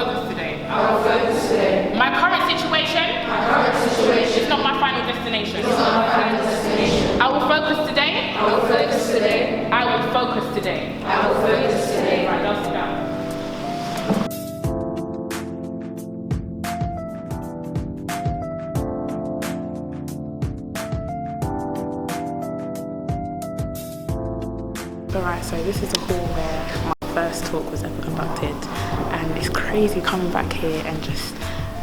focus today. I will focus today. My current situation is not my final destination. I will focus today. I will focus today. I will focus today. I will focus today. Right, let's sit down. Alright, so this is a hall where my first talk was ever conducted, and it's crazy coming back here and just,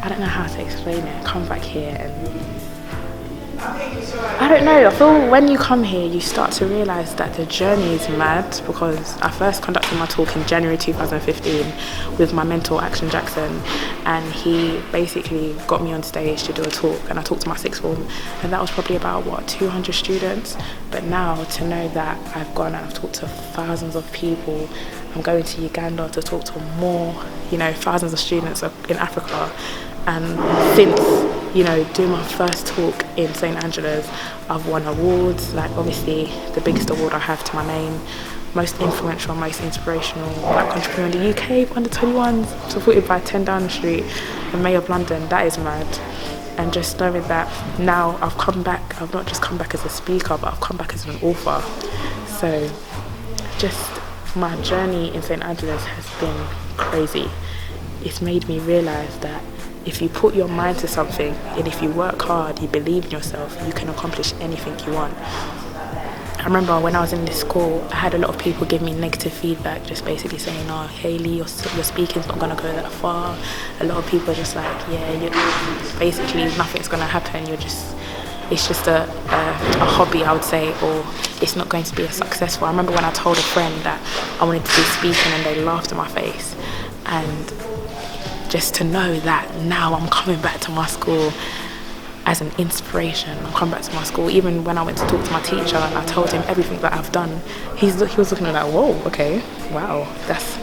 I don't know how to explain it, come back here and I don't know, I feel when you come here you start to realise that the journey is mad, because I first conducted my talk in January 2015 with my mentor Action Jackson, and he basically got me on stage to do a talk, and I talked to my sixth form, and that was probably about 200 students. But now to know that I've gone and I've talked to thousands of people, I'm going to Uganda to talk to more, thousands of students in Africa, and since doing my first talk in St. Angela's, I've won awards, like obviously the biggest award I have to my name, most influential, most inspirational Black entrepreneur in the UK, under 21s, supported by 10 Downing Street, the Mayor of London. That is mad. And just knowing that now I've come back, I've not just come back as a speaker, but I've come back as an author. So just my journey in St. Angela's has been crazy. It's made me realise that if you put your mind to something and if you work hard, you believe in yourself, you can accomplish anything you want. I remember when I was in this school, I had a lot of people give me negative feedback, just basically saying, "Oh, Hayley, your speaking's not going to go that far." A lot of people are just like, basically nothing's going to happen. It's just a hobby, I would say, or it's not going to be as successful. I remember when I told a friend that I wanted to be speaking and they laughed in my face. And just to know that now I'm coming back to my school as an inspiration. I'm coming back to my school. Even when I went to talk to my teacher and I told him everything that I've done, he was looking at me like, whoa, okay, wow, that's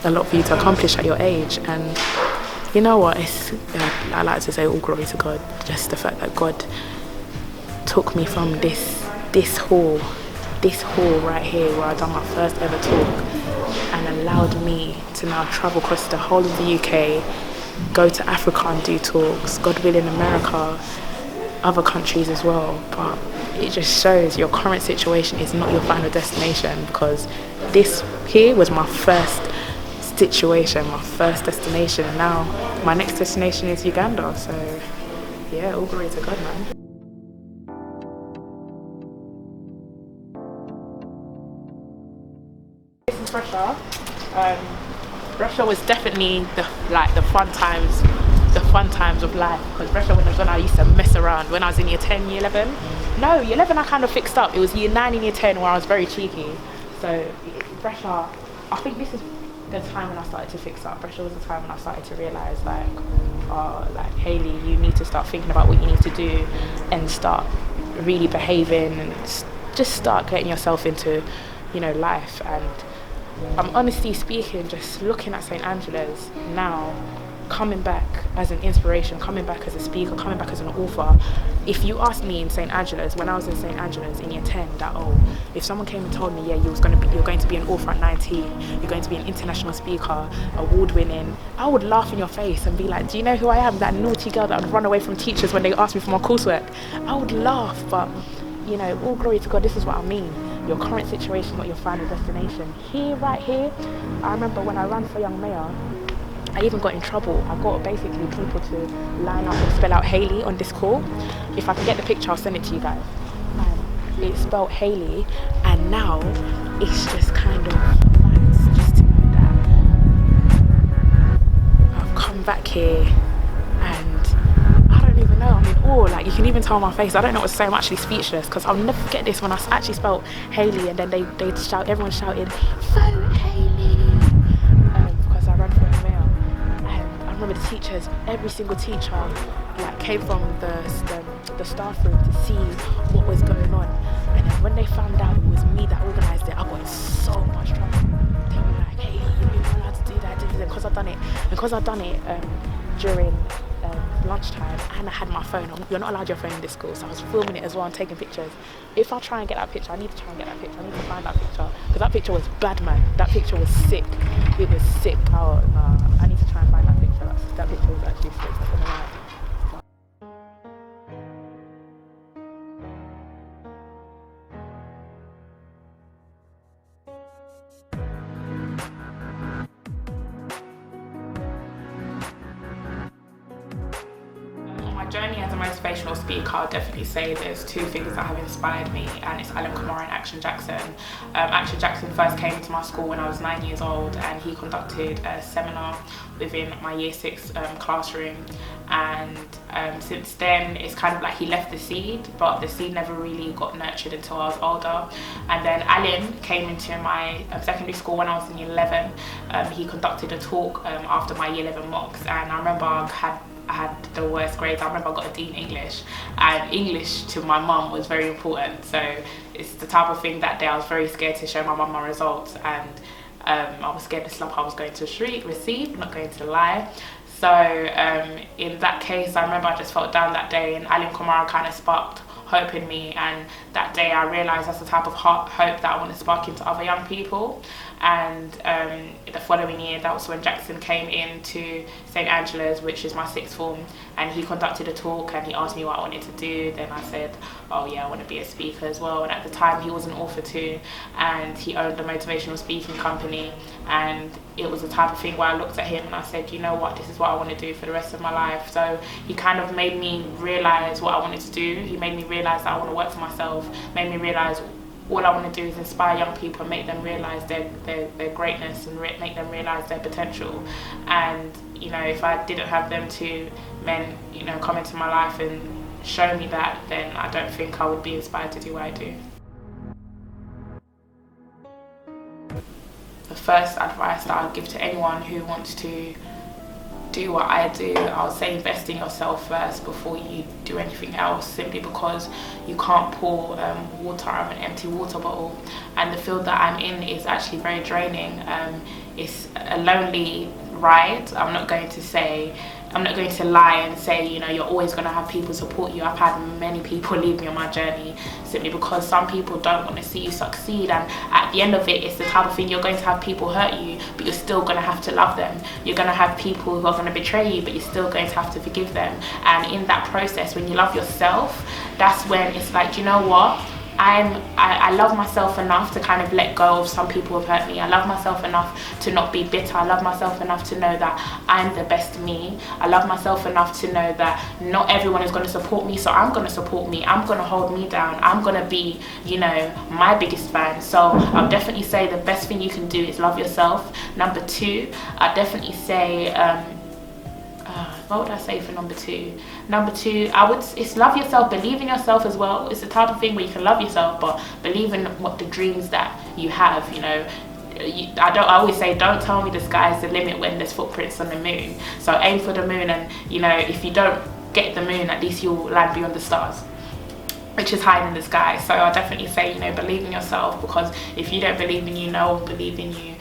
a lot for you to accomplish at your age. And you know what, I like to say all glory to God. Just the fact that God took me from this hall right here where I done my first ever talk, and allowed me to now travel across the whole of the UK, go to Africa and do talks, God willing America, other countries as well. But it just shows your current situation is not your final destination, because this here was my first situation, my first destination, and now my next destination is Uganda. So yeah, all glory to God, man. This is Russia. Russia was definitely the fun times of life, because Russia was when I used to mess around when I was in year 10, year 11. No, year 11 I kind of fixed up. It was year 9 and year 10 where I was very cheeky. So Russia, I think this is the time when I started to fix up. Russia was the time when I started to realise Hayley, you need to start thinking about what you need to do and start really behaving and just start getting yourself into life. And I'm honestly speaking, just looking at St. Angela's now, coming back as an inspiration, coming back as a speaker, coming back as an author. If you asked me in St. Angela's, when I was in St. Angela's in year 10, that if someone came and told me, you're going to be an author at 19, you're going to be an international speaker, award-winning, I would laugh in your face and be like, do you know who I am? That naughty girl that would run away from teachers when they asked me for my coursework. I would laugh, but all glory to God, this is what I mean. Your current situation, not your final destination. Right here, I remember when I ran for young mayor, I even got in trouble. I got basically people to line up and spell out Hayley on this call. If I can get the picture, I'll send it to you guys. And it's spelled Hayley, and now it's just kind of nice just to know that I've come back here, and I don't even know, I'm in awe. You can even tell my face, I don't know what to say, I'm actually speechless, because I'll never forget this when I actually spelled Hayley, and then everyone shouted, "Vote Hayley!" Because I ran for a mayor. And I remember the teachers, every single teacher came from the staff room to see what was going on. And then when they found out it was me that organised it, I got in so much trouble. They were like, "Hayley, you don't even know how to do that," because I've done it. Because I've done it during lunchtime, and I had my phone. You're not allowed your phone in this school, so I was filming it as well and taking pictures. If I try and get that picture, I need to try and get that picture. I need to find that picture, because that picture was bad, man. That picture was sick. It was sick. Oh, nah. I need to try and find that picture. That picture was actually sick. That's what I like. My journey as a motivational speaker, I'll definitely say there's two things that have inspired me, and it's Alan Kamara and Action Jackson. Action Jackson first came to my school when I was 9 years old, and he conducted a seminar within my year 6 classroom, and since then it's kind of like he left the seed, but the seed never really got nurtured until I was older. And then Alan came into my secondary school when I was in year 11. He conducted a talk after my year 11 mocks, and I remember I had the worst grades. I remember I got a D in English, and English to my mum was very important, so it's the type of thing that day I was very scared to show my mum my results, and I was scared the slump I was going to receive, not going to lie. So in that case, I remember I just felt down that day, and Alan Kamara kind of sparked hope in me, and that day I realised that's the type of hope that I want to spark into other young people. And the following year, that was when Jackson came into St. Angela's, which is my 6th form, and he conducted a talk, and he asked me what I wanted to do. Then I said, oh yeah, I want to be a speaker as well. And at the time he was an author too, and he owned a motivational speaking company, and it was the type of thing where I looked at him and I said, you know what, this is what I want to do for the rest of my life. So he kind of made me realise what I wanted to do. He made me realise that I want to work for myself, made me realise all I want to do is inspire young people and make them realise their greatness, and make them realise their potential. And you know, if I didn't have them two men, you know, come into my life and show me that, then I don't think I would be inspired to do what I do. The first advice that I'd give to anyone who wants to do what I do, I would say invest in yourself first before you do anything else, simply because you can't pour water out of an empty water bottle, and the field that I'm in is actually very draining. It's a lonely ride. I'm not going to lie and say, you know, you're always going to have people support you. I've had many people leave me on my journey simply because some people don't want to see you succeed, and at the end of it, it's the type of thing you're going to have people hurt you, but you're still going to have to love them. You're going to have people who are going to betray you, but you're still going to have to forgive them. And in that process, when you love yourself, that's when it's like, you know what? I love myself enough to kind of let go of some people who've hurt me. I love myself enough to not be bitter. I love myself enough to know that I'm the best me. I love myself enough to know that not everyone is going to support me, so I'm going to support me. I'm going to hold me down. I'm going to be, you know, my biggest fan. So I'll definitely say the best thing you can do is love yourself. Number 2, I'd definitely say what would I say for number 2? Number 2, it's love yourself, believe in yourself as well. It's the type of thing where you can love yourself, but believe in what the dreams that you have, you know. I always say, don't tell me the sky's the limit when there's footprints on the moon. So aim for the moon, and you know, if you don't get the moon, at least you'll land beyond the stars, which is high in the sky. So I definitely say, you know, believe in yourself, because if you don't believe in you, no one will believe in you.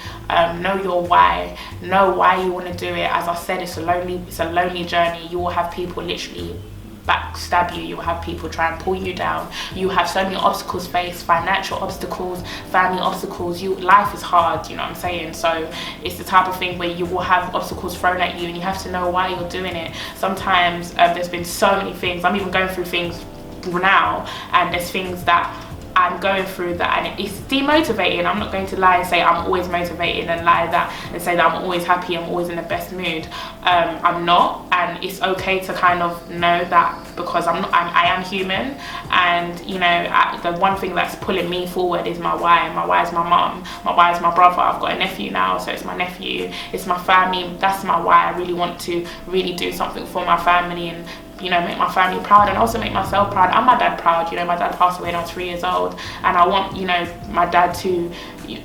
Know your why, know why you want to do it. As I said, it's a lonely journey. You will have people literally backstab you. You will have people try and pull you down. You have so many obstacles faced, financial obstacles, family obstacles. Life is hard, you know what I'm saying? So it's the type of thing where you will have obstacles thrown at you, and you have to know why you're doing it. Sometimes there's been so many things. I'm even going through things now, and there's things that I'm going through that, and it's demotivating. I'm not going to lie and say I'm always motivated and lie that and say that I'm always happy, I'm always in the best mood. I'm not, and it's okay to kind of know that, because I am human, and you know, the one thing that's pulling me forward is my why. My why is my mum, my why is my brother. I've got a nephew now, so it's my nephew, it's my family. That's my why. I really want to really do something for my family, and you know, make my family proud, and also make myself proud and my dad proud. You know, my dad passed away when I was 3 years old, and I want, you know, my dad to,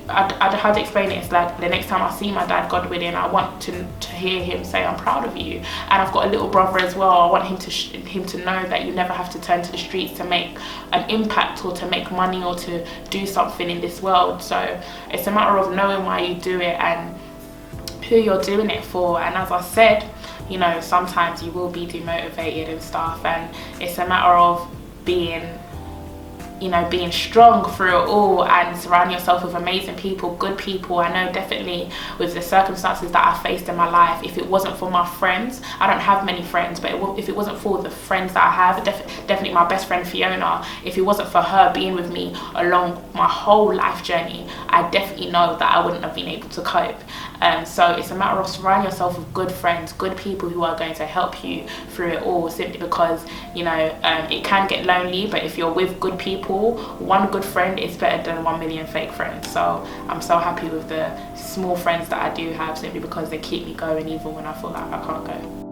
how to explain it, it's like the next time I see my dad, God willing, I want to hear him say, I'm proud of you. And I've got a little brother as well. I want him to know that you never have to turn to the streets to make an impact, or to make money, or to do something in this world. So it's a matter of knowing why you do it and who you're doing it for. And as I said, you know, sometimes you will be demotivated and stuff, and it's a matter of being strong through it all and surround yourself with amazing people, good people. I know definitely with the circumstances that I faced in my life, if it wasn't for my friends, I don't have many friends, but if it wasn't for the friends that I have, definitely my best friend Fiona, if it wasn't for her being with me along my whole life journey, I definitely know that I wouldn't have been able to cope. So it's a matter of surrounding yourself with good friends, good people who are going to help you through it all, simply because, you know, it can get lonely, but if you're with good people, one good friend is better than 1 million fake friends. So I'm so happy with the small friends that I do have, simply because they keep me going even when I feel like I can't go.